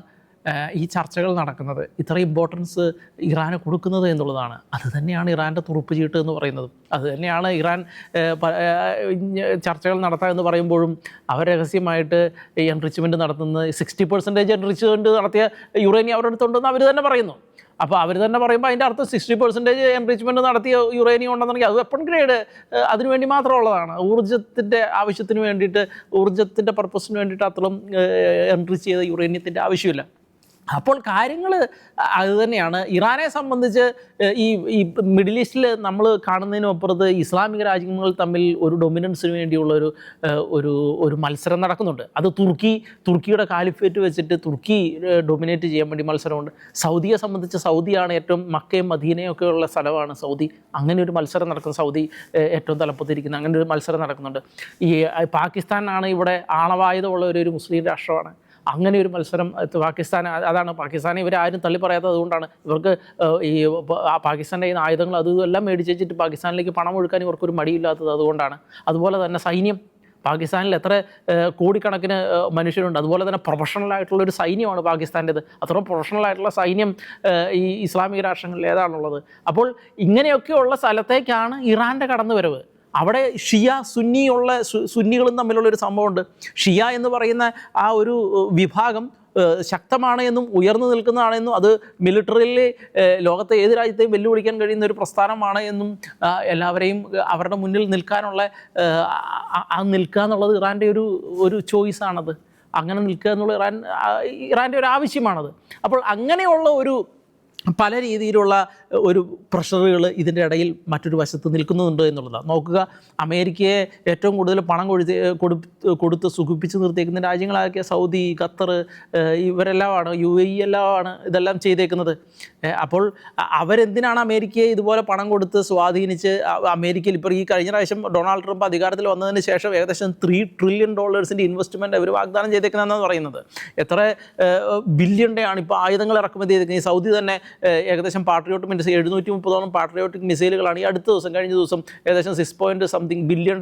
ഈ ചർച്ചകൾ നടക്കുന്നത്, ഇത്ര ഇമ്പോർട്ടൻസ് ഇറാന് കൊടുക്കുന്നത് എന്നുള്ളതാണ്. അത് തന്നെയാണ് ഇറാൻ്റെ തുറുപ്പ് ചീട്ട് എന്ന് പറയുന്നത്. അത് തന്നെയാണ് ഇറാൻ ചർച്ചകൾ നടത്താം എന്ന് പറയുമ്പോഴും അവർ രഹസ്യമായിട്ട് എൻറിച്ച്മെൻറ്റ് നടത്തുന്നത് 60% എൻറിച്ച്മെൻറ്റ് നടത്തിയ യുറേനിയം അവരുടെ അടുത്തുണ്ടെന്ന് അവർ തന്നെ പറയുന്നു. അപ്പോൾ അവർ തന്നെ പറയുമ്പോൾ അതിൻ്റെ അർത്ഥം 60% എൻറിച്ച്മെൻറ്റ് നടത്തിയ യുറേനിയം ഉണ്ടെന്നുണ്ടെങ്കിൽ അത് വെപ്പൺ ഗ്രേഡ് അതിനുവേണ്ടി മാത്രമുള്ളതാണ്. ഊർജ്ജത്തിൻ്റെ ആവശ്യത്തിന് വേണ്ടിയിട്ട്, ഊർജ്ജത്തിൻ്റെ പർപ്പസിന് വേണ്ടിയിട്ട് അത്രയും എൻറിച്ച് ചെയ്ത യുറേനിയത്തിൻ്റെ ആവശ്യമില്ല. അപ്പോൾ കാര്യങ്ങൾ അതുതന്നെയാണ്. ഇറാനെ സംബന്ധിച്ച് ഈ മിഡിൽ ഈസ്റ്റിൽ നമ്മൾ കാണുന്നതിനപ്പുറത്ത് ഇസ്ലാമിക രാജ്യങ്ങൾ തമ്മിൽ ഒരു ഡൊമിനൻസിന് വേണ്ടിയുള്ള ഒരു മത്സരം നടക്കുന്നുണ്ട്. അത് തുർക്കിയുടെ കാലിഫേറ്റ് വെച്ചിട്ട് തുർക്കി ഡൊമിനേറ്റ് ചെയ്യാൻ വേണ്ടി മത്സരമുണ്ട്. സൗദിയെ സംബന്ധിച്ച് സൗദിയാണ് ഏറ്റവും മക്കയും മദീനയും ഒക്കെ ഉള്ള സ്ഥലമാണ് സൗദി. അങ്ങനെ ഒരു മത്സരം നടക്കുന്ന, സൗദി ഏറ്റവും തലപ്പത്തിരിക്കുന്ന അങ്ങനെ ഒരു മത്സരം നടക്കുന്നുണ്ട്. ഈ പാകിസ്ഥാനാണ് ഇവിടെ ആണവായുധമുള്ള ഒരു മുസ്ലിം രാഷ്ട്രമാണ്. അങ്ങനെ ഒരു മത്സരം പാകിസ്ഥാൻ, അതാണ് പാകിസ്ഥാനെ ഇവരാരും തള്ളി പറയാത്തത്. അതുകൊണ്ടാണ് ഇവർക്ക് ഈ പാകിസ്ഥാൻ്റെ ആയുധങ്ങൾ അതെല്ലാം മേടിച്ച് വെച്ചിട്ട് പാകിസ്ഥാനിലേക്ക് പണം ഒഴുക്കാൻ ഇവർക്കൊരു മടിയില്ലാത്തത് അതുകൊണ്ടാണ്. അതുപോലെ തന്നെ സൈന്യം, പാകിസ്ഥാനിൽ എത്ര കോടിക്കണക്കിന് മനുഷ്യരുണ്ട്. അതുപോലെ തന്നെ പ്രൊഫഷണലായിട്ടുള്ളൊരു സൈന്യമാണ് പാകിസ്ഥാൻ്റേത്. അത്ര പ്രൊഫഷണലായിട്ടുള്ള സൈന്യം ഈ ഇസ്ലാമിക രാഷ്ട്രങ്ങളിൽ ഏതാണുള്ളത്? അപ്പോൾ ഇങ്ങനെയൊക്കെയുള്ള സ്ഥലത്തേക്കാണ് ഇറാൻ്റെ കടന്നുവരവ്. അവിടെ ഷിയ സുന്നികളും തമ്മിലുള്ളൊരു സംഭവമുണ്ട്. ഷിയ എന്ന് പറയുന്ന ആ ഒരു വിഭാഗം ശക്തമാണ് എന്നും ഉയർന്നു നിൽക്കുന്നതാണെന്നും അത് മിലിറ്ററിയിൽ ലോകത്തെ ഏത് രാജ്യത്തെയും വെല്ലുവിളിക്കാൻ കഴിയുന്ന ഒരു പ്രസ്ഥാനമാണ് എന്നും എല്ലാവരെയും അവരുടെ മുന്നിൽ നിൽക്കാനുള്ള നിൽക്കുക എന്നുള്ളത് ഇറാൻ്റെ ഒരു ചോയ്സാണത്. അങ്ങനെ നിൽക്കുക എന്നുള്ള ഇറാൻ്റെ ഒരു ആവശ്യമാണത്. അപ്പോൾ അങ്ങനെയുള്ള പല രീതിയിലുള്ള ഒരു പ്രഷറുകൾ ഇതിൻ്റെ ഇടയിൽ മറ്റൊരു വശത്ത് നിൽക്കുന്നുണ്ട് എന്നുള്ളതാണ്. നോക്കുക, അമേരിക്കയെ ഏറ്റവും കൂടുതൽ പണം കൊടുത്ത് സുഖിപ്പിച്ച് നിർത്തിയേക്കുന്ന രാജ്യങ്ങളാക്കിയ സൗദി, ഖത്തർ ഇവരെല്ലാമാണ്, UAE എല്ലാമാണ് ഇതെല്ലാം ചെയ്തേക്കുന്നത്. അപ്പോൾ അവരെന്തിനാണ് അമേരിക്കയെ ഇതുപോലെ പണം കൊടുത്ത് സ്വാധീനിച്ച് അമേരിക്കയിൽ ഇപ്പോൾ ഈ കഴിഞ്ഞ പ്രാവശ്യം ഡൊണാൾഡ് ട്രംപ് അധികാരത്തിൽ വന്നതിന് ശേഷം ഏകദേശം $3 ട്രില്യൺ ഇൻവെസ്റ്റ്മെൻറ്റ് അവർ വാഗ്ദാനം ചെയ്തേക്കുന്നതെന്നാണ് പറയുന്നത്. എത്ര ബില്യൻ്റെയാണ് ഇപ്പോൾ ആയുധങ്ങൾ ഇറക്കുമതി ചെയ്തേക്കുന്നത്. ഈ സൗദി തന്നെ ഏകദേശം പാട്രിയോട്ട് 730 പാട്രിയോട്ടിക് മിസൈലുകളാണ് ഈ കഴിഞ്ഞ ദിവസം ഏകദേശം $6 ബില്യൺ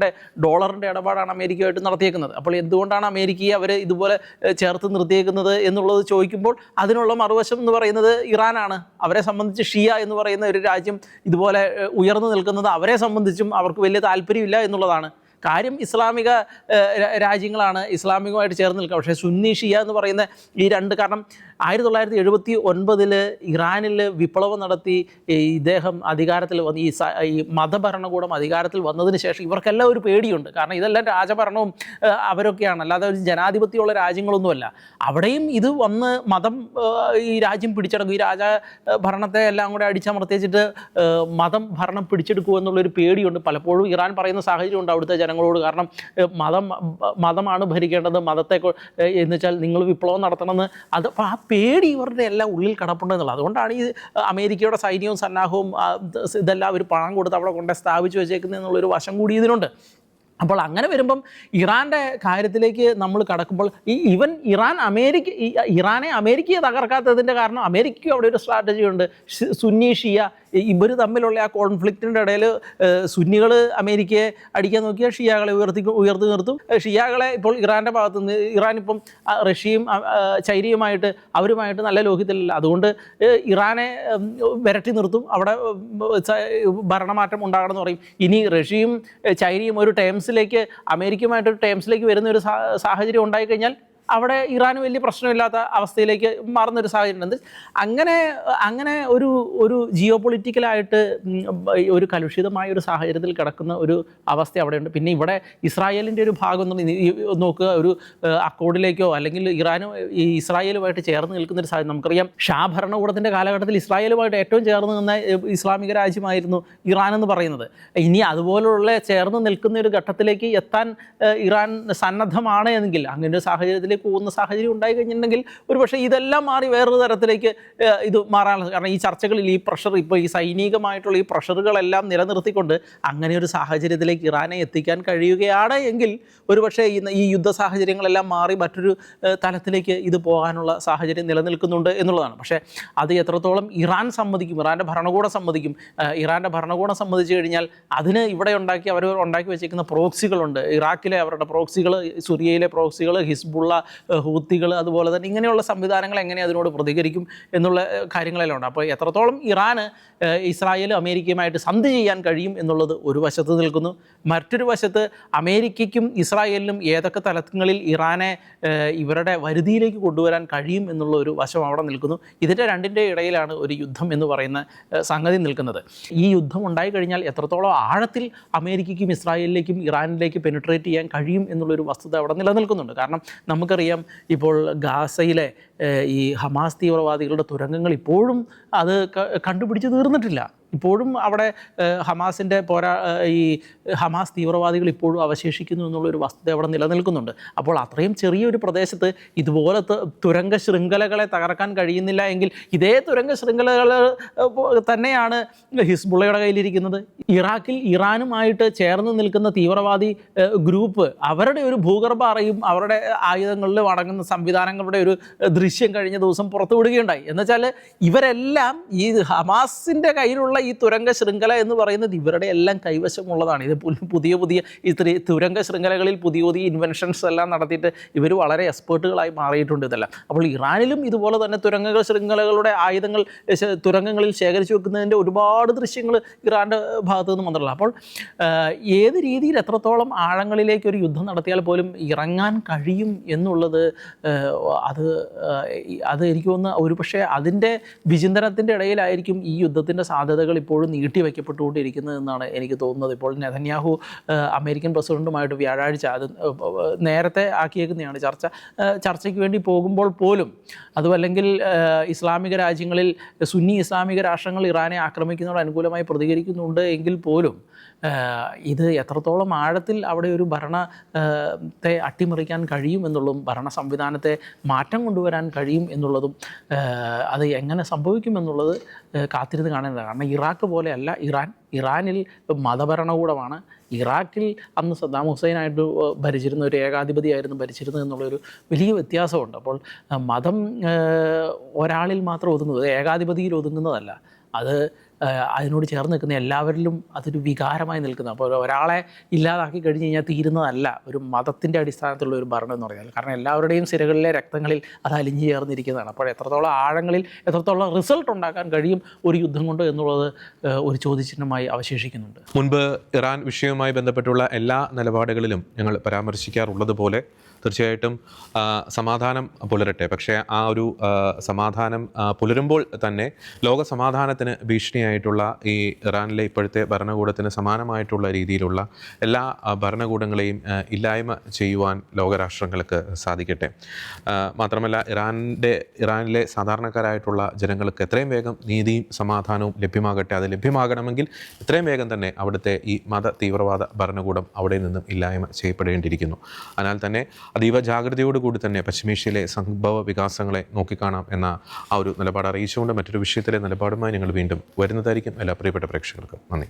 ഇടപാടാണ് അമേരിക്കയുമായിട്ട് നടത്തിയേക്കുന്നത്. അപ്പോൾ എന്തുകൊണ്ടാണ് അമേരിക്കയെ അവർ ഇതുപോലെ ചേർത്ത് നിർത്തിയേക്കുന്നത് എന്നുള്ളത് ചോദിക്കുമ്പോൾ അതിനുള്ള മറുവശം എന്ന് പറയുന്നത് ഇറാനാണ്. അവരെ സംബന്ധിച്ച് ഷിയ എന്ന് പറയുന്ന ഒരു രാജ്യം ഇതുപോലെ ഉയർന്നു നിൽക്കുന്നത് അവരെ സംബന്ധിച്ചും അവർക്ക് വലിയ താല്പര്യമില്ല എന്നുള്ളതാണ്. കാര്യം ഇസ്ലാമിക രാജ്യങ്ങളാണ്, ഇസ്ലാമികമായിട്ട് ചേർന്ന് നിൽക്കുക. പക്ഷേ സുന്നി ഷിയ എന്ന് പറയുന്ന ഈ രണ്ട്, കാരണം 1979 ഇറാനിൽ വിപ്ലവം നടത്തി ഇദ്ദേഹം അധികാരത്തിൽ വന്ന് ഈ മതഭരണകൂടം അധികാരത്തിൽ വന്നതിന് ശേഷം ഇവർക്കെല്ലാം ഒരു പേടിയുണ്ട്. കാരണം ഇതെല്ലാം രാജഭരണവും അവരൊക്കെയാണ്, അല്ലാതെ ഒരു ജനാധിപത്യമുള്ള രാജ്യങ്ങളൊന്നുമല്ല. അവിടെയും ഇത് വന്ന് മതം ഈ രാജ്യം പിടിച്ചെടുക്കും, ഈ രാജഭരണത്തെ എല്ലാം കൂടെ അടിച്ചമർത്തിച്ചിട്ട് മതം ഭരണം പിടിച്ചെടുക്കുക എന്നുള്ളൊരു പേടിയുണ്ട്. പലപ്പോഴും ഇറാൻ പറയുന്ന സാഹചര്യമുണ്ട് അവിടുത്തെ ജനങ്ങളോട്. കാരണം മതമാണ് ഭരിക്കേണ്ടത്, മതത്തെ എന്ന് വെച്ചാൽ നിങ്ങൾ വിപ്ലവം നടത്തണമെന്ന്. അത് അപ്പോൾ ആ പേടി ഇവരുടെ എല്ലാം ഉള്ളിൽ കിടപ്പുണ്ടെന്നുള്ളത്. അതുകൊണ്ടാണ് ഈ അമേരിക്കയുടെ സൈന്യവും സന്നാഹവും ഇതെല്ലാം അവർ പണം കൊടുത്ത് അവിടെ കൊണ്ട് സ്ഥാപിച്ചു വെച്ചേക്കുന്നത് എന്നുള്ളൊരു വശം കൂടി ഇതിനുണ്ട്. അപ്പോൾ അങ്ങനെ വരുമ്പം ഇറാൻ്റെ കാര്യത്തിലേക്ക് നമ്മൾ കടക്കുമ്പോൾ ഇറാനെ അമേരിക്കയെ തകർക്കാത്തതിൻ്റെ കാരണം അമേരിക്കയ്ക്കും അവിടെ ഒരു സ്ട്രാറ്റജി ഉണ്ട്. സുന്നി ഷിയ ഇവർ തമ്മിലുള്ള ആ കോൺഫ്ലിക്റ്റിൻ്റെ ഇടയിൽ സുന്നികൾ അമേരിക്കയെ അടിക്കാൻ നോക്കിയാൽ ഷിയാകളെ ഉയർത്തി നിർത്തും. ഷിയാകളെ ഇപ്പോൾ ഇറാൻ്റെ ഭാഗത്തു നിന്ന് ഇറാനിപ്പം റഷ്യയും ചൈനയുമായിട്ട് അവരുമായിട്ട് നല്ല ലോഹിതല്ല, അതുകൊണ്ട് ഇറാനെ വിരട്ടി നിർത്തും, അവിടെ ഭരണമാറ്റം ഉണ്ടാകണമെന്ന് പറയും. ഇനി റഷ്യയും ചൈനയും ഒരു ടേംസിലേക്ക് അമേരിക്കയുമായിട്ടൊരു ടേംസിലേക്ക് വരുന്ന ഒരു സാഹചര്യം ഉണ്ടായിക്കഴിഞ്ഞാൽ അവിടെ ഇറാന് വലിയ പ്രശ്നമില്ലാത്ത അവസ്ഥയിലേക്ക് മാറുന്നൊരു സാഹചര്യം ഉണ്ട്. അങ്ങനെ ഒരു ജിയോ പൊളിറ്റിക്കലായിട്ട് ഒരു കലുഷിതമായ ഒരു സാഹചര്യത്തിൽ കിടക്കുന്ന ഒരു അവസ്ഥ അവിടെയുണ്ട്. പിന്നെ ഇവിടെ ഇസ്രായേലിൻ്റെ ഒരു ഭാഗം നോക്കുക, ഒരു അക്കോർഡിലേക്കോ അല്ലെങ്കിൽ ഇറാനും ഈ ഇസ്രായേലുമായിട്ട് ചേർന്ന് നിൽക്കുന്ന ഒരു സാഹചര്യം. നമുക്കറിയാം ഷാ ഭരണകൂടത്തിൻ്റെ കാലഘട്ടത്തിൽ ഇസ്രായേലുമായിട്ട് ഏറ്റവും ചേർന്ന് നിന്ന ഇസ്ലാമിക രാജ്യമായിരുന്നു ഇറാൻ എന്ന് പറയുന്നത്. ഇനി അതുപോലുള്ള ചേർന്ന് നിൽക്കുന്ന ഒരു ഘട്ടത്തിലേക്ക് എത്താൻ ഇറാൻ സന്നദ്ധമാണ് എങ്കിൽ, അങ്ങനെ ഒരു സാഹചര്യത്തിൽ പോകുന്ന സാഹചര്യം ഉണ്ടായി കഴിഞ്ഞിട്ടുണ്ടെങ്കിൽ ഒരു പക്ഷേ ഇതെല്ലാം മാറി വേറൊരു തരത്തിലേക്ക് ഇത് മാറാനുള്ള, കാരണം ഈ ചർച്ചകളിൽ ഈ പ്രഷർ, ഇപ്പോൾ ഈ സൈനികമായിട്ടുള്ള ഈ പ്രഷറുകളെല്ലാം നിലനിർത്തിക്കൊണ്ട് അങ്ങനെ ഒരു സാഹചര്യത്തിലേക്ക് ഇറാനെ എത്തിക്കാൻ കഴിയുകയാണ് എങ്കിൽ ഒരു പക്ഷേ ഈ യുദ്ധ സാഹചര്യങ്ങളെല്ലാം മാറി മറ്റൊരു തലത്തിലേക്ക് ഇത് പോകാനുള്ള സാഹചര്യം നിലനിൽക്കുന്നുണ്ട് എന്നുള്ളതാണ്. പക്ഷേ അത് എത്രത്തോളം ഇറാൻ സമ്മതിക്കും, ഇറാൻ്റെ ഭരണകൂടം സമ്മതിക്കും. ഇറാൻ്റെ ഭരണകൂടം സമ്മതിച്ചു കഴിഞ്ഞാൽ അതിന് ഇവിടെ അവർ ഉണ്ടാക്കി വെച്ചിരിക്കുന്ന പ്രോക്സികളുണ്ട്. ഇറാഖിലെ അവരുടെ പ്രോക്സികൾ, സിറിയയിലെ പ്രോക്സികൾ, ഹിസ്ബുള്ള, ഹൂത്തികൾ, അതുപോലെ തന്നെ ഇങ്ങനെയുള്ള സംവിധാനങ്ങൾ എങ്ങനെ അതിനോട് പ്രതികരിക്കും എന്നുള്ള കാര്യങ്ങളെല്ലാം ഉണ്ട്. അപ്പോൾ എത്രത്തോളം ഇറാന് ഇസ്രായേൽ അമേരിക്കയുമായിട്ട് സന്ധി ചെയ്യാൻ കഴിയും എന്നുള്ളത് ഒരു വശത്ത് നിൽക്കുന്നു. മറ്റൊരു വശത്ത് അമേരിക്കയ്ക്കും ഇസ്രായേലിനും ഏതൊക്കെ തലങ്ങളിൽ ഇറാനെ ഇവരുടെ വരുതിയിലേക്ക് കൊണ്ടുവരാൻ കഴിയും എന്നുള്ള ഒരു വശം അവിടെ നിൽക്കുന്നു. ഇതിൻ്റെ രണ്ടിൻ്റെ ഇടയിലാണ് ഒരു യുദ്ധം എന്ന് പറയുന്ന സംഗതി നിൽക്കുന്നത്. ഈ യുദ്ധം ഉണ്ടായി കഴിഞ്ഞാൽ എത്രത്തോളം ആഴത്തിൽ അമേരിക്കയ്ക്കും ഇസ്രായേലിലേക്കും ഇറാനിലേക്ക് പെനിട്രേറ്റ് ചെയ്യാൻ കഴിയും എന്നുള്ളൊരു വസ്തുത അവിടെ നിലനിൽക്കുന്നുണ്ട്. കാരണം നമുക്കറിയാം ഇപ്പോൾ ഗാസയിലെ ഈ ഹമാസ് തീവ്രവാദികളുടെ തുരങ്കങ്ങൾ ഇപ്പോഴും അത് കണ്ടുപിടിച്ച് തീർന്നിട്ടില്ല. ഇപ്പോഴും അവിടെ ഹമാസിൻ്റെ ഈ ഹമാസ് തീവ്രവാദികൾ ഇപ്പോഴും അവശേഷിക്കുന്നു എന്നുള്ളൊരു വസ്തുത അവിടെ നിലനിൽക്കുന്നുണ്ട്. അപ്പോൾ അത്രയും ചെറിയൊരു പ്രദേശത്ത് ഇതുപോലത്തെ തുരങ്ക ശൃംഖലകളെ തകർക്കാൻ കഴിയുന്നില്ല എങ്കിൽ ഇതേ തുരങ്ക ശൃംഖലകൾ തന്നെയാണ് ഹിസ്ബുള്ളയുടെ കയ്യിലിരിക്കുന്നത്. ഇറാഖിൽ ഇറാനുമായിട്ട് ചേർന്ന് നിൽക്കുന്ന തീവ്രവാദി ഗ്രൂപ്പ് അവരുടെ ഒരു ഭൂഗർഭ അറയും അവരുടെ ആയുധങ്ങളിൽ അടങ്ങുന്ന സംവിധാനങ്ങളുടെ ഒരു ദൃശ്യം കഴിഞ്ഞ ദിവസം പുറത്തുവിടുകയുണ്ടായി. എന്നുവെച്ചാൽ ഇവരെല്ലാം ഈ ഹമാസിൻ്റെ കയ്യിലുള്ള ഈ തുരങ്ക ശൃംഖല എന്ന് പറയുന്നത് ഇവരുടെ എല്ലാം കൈവശമുള്ളതാണ്. ഇത് പുതിയ ഈ തുരങ്ക ശൃംഖലകളിൽ പുതിയ ഇൻവെൻഷൻസ് എല്ലാം നടത്തിയിട്ട് ഇവർ വളരെ എക്സ്പേർട്ടുകളായി മാറിയിട്ടുണ്ട് ഇതെല്ലാം. അപ്പോൾ ഇറാനിലും ഇതുപോലെ തന്നെ തുരങ്ക ശൃംഖലകളുടെ ആയുധങ്ങൾ തുരങ്കങ്ങളിൽ ശേഖരിച്ചു വെക്കുന്നതിൻ്റെ ഒരുപാട് ദൃശ്യങ്ങൾ ഇറാൻ്റെ ഭാഗത്തു നിന്ന് വന്നിട്ടുള്ളത്. അപ്പോൾ ഏത് രീതിയിൽ എത്രത്തോളം ആഴങ്ങളിലേക്ക് ഒരു യുദ്ധം നടത്തിയാൽ പോലും ഇറങ്ങാൻ കഴിയും എന്നുള്ളത് അത് എനിക്ക് തോന്നുന്ന ഒരു പക്ഷേ അതിൻ്റെ വിചിന്തനത്തിൻ്റെ ഇടയിലായിരിക്കും ഈ യുദ്ധത്തിൻ്റെ സാധ്യതകൾ ഇപ്പോഴും നീട്ടിവെക്കപ്പെട്ടുകൊണ്ടിരിക്കുന്നത് എന്നാണ് എനിക്ക് തോന്നുന്നത്. ഇപ്പോൾ നെതന്യാഹു അമേരിക്കൻ പ്രസിഡൻറ്റുമായിട്ട് വ്യാഴാഴ്ച, അത് നേരത്തെ ആക്കിയേക്കുന്നതാണ് ചർച്ചയ്ക്ക് വേണ്ടി പോകുമ്പോൾ പോലും, അതുമല്ലെങ്കിൽ ഇസ്ലാമിക രാജ്യങ്ങളിൽ സുന്നി ഇസ്ലാമിക രാഷ്ട്രങ്ങൾ ഇറാനെ ആക്രമിക്കുന്നതോട് അനുകൂലമായി പ്രതികരിക്കുന്നുണ്ട് എങ്കിൽ പോലും ഇത് എത്രത്തോളം ആഴത്തിൽ അവിടെ ഒരു ഭരണത്തെ അട്ടിമറിക്കാൻ കഴിയും എന്നുള്ളതും ഭരണ സംവിധാനത്തെ മാറ്റം കൊണ്ടുവരാൻ കഴിയും എന്നുള്ളതും അത് എങ്ങനെ സംഭവിക്കുമെന്നുള്ളത് കാത്തിരുന്ന് കാണേണ്ടതാണ്. കാരണം ഇറാഖ് പോലെയല്ല ഇറാനിൽ മതഭരണകൂടമാണ്. ഇറാഖിൽ അന്ന് സദ്ദാം ഹുസൈനായിട്ട് ഭരിച്ചിരുന്ന ഒരു ഏകാധിപതിയായിരുന്നു ഭരിച്ചിരുന്നത് എന്നുള്ളൊരു വലിയ വ്യത്യാസമുണ്ട്. അപ്പോൾ മതം ഒരാളിൽ മാത്രം ഒതുങ്ങുന്നത്, ഏകാധിപതിയിൽ ഒതുങ്ങുന്നതല്ല, അത് അതിനോട് ചേർന്ന് നിൽക്കുന്ന എല്ലാവരിലും അതൊരു വികാരമായി നിൽക്കുന്നത്. അപ്പോൾ ഒരാളെ ഇല്ലാതാക്കി കഴിഞ്ഞ് കഴിഞ്ഞാൽ തീരുന്നതല്ല ഒരു മതത്തിൻ്റെ അടിസ്ഥാനത്തിലുള്ള ഒരു ഭരണം എന്ന് പറഞ്ഞാൽ. കാരണം എല്ലാവരുടെയും സിരകളിലെ രക്തങ്ങളിൽ അത് അലിഞ്ഞു ചേർന്നിരിക്കുന്നതാണ്. അപ്പോൾ എത്രത്തോളം ആഴങ്ങളിൽ എത്രത്തോളം റിസൾട്ട് ഉണ്ടാക്കാൻ കഴിയും ഒരു യുദ്ധം കൊണ്ട് എന്നുള്ളത് ഒരു ചോദ്യചിഹ്നമായി അവശേഷിക്കുന്നുണ്ട്. മുൻപ് ഇറാൻ വിഷയവുമായി ബന്ധപ്പെട്ടുള്ള എല്ലാ നിലപാടുകളിലും ഞങ്ങൾ പരാമർശിക്കാറുള്ളത് പോലെ തീർച്ചയായിട്ടും സമാധാനം പുലരട്ടെ. പക്ഷേ ആ ഒരു സമാധാനം പുലരുമ്പോൾ തന്നെ ലോക സമാധാനത്തിന് ഭീഷണിയായിട്ടുള്ള ഈ ഇറാനിലെ ഇപ്പോഴത്തെ ഭരണകൂടത്തിന് സമാനമായിട്ടുള്ള രീതിയിലുള്ള എല്ലാ ഭരണകൂടങ്ങളെയും ഇല്ലായ്മ ചെയ്യുവാൻ ലോകരാഷ്ട്രങ്ങൾക്ക് സാധിക്കട്ടെ. മാത്രമല്ല ഇറാനിലെ സാധാരണക്കാരായിട്ടുള്ള ജനങ്ങൾക്ക് എത്രയും വേഗം നീതിയും സമാധാനവും ലഭ്യമാകട്ടെ. അത് ലഭ്യമാകണമെങ്കിൽ എത്രയും വേഗം തന്നെ അവിടുത്തെ ഈ മത തീവ്രവാദ ഭരണകൂടം അവിടെ നിന്നും ഇല്ലായ്മ ചെയ്യപ്പെടേണ്ടിയിരിക്കുന്നു. അതിനാൽ തന്നെ അതീവ ജാഗ്രതയോടുകൂടി തന്നെ പശ്ചിമേഷ്യയിലെ സംഭവ വികാസങ്ങളെ നോക്കിക്കാണാം എന്ന ആ ഒരു നിലപാട് അറിയിച്ചുകൊണ്ട് മറ്റൊരു വിഷയത്തിലെ നിലപാടുമായി ഞങ്ങൾ വീണ്ടും വരുന്നതായിരിക്കും. എല്ലാ പ്രിയപ്പെട്ട പ്രേക്ഷകർക്കും നന്ദി.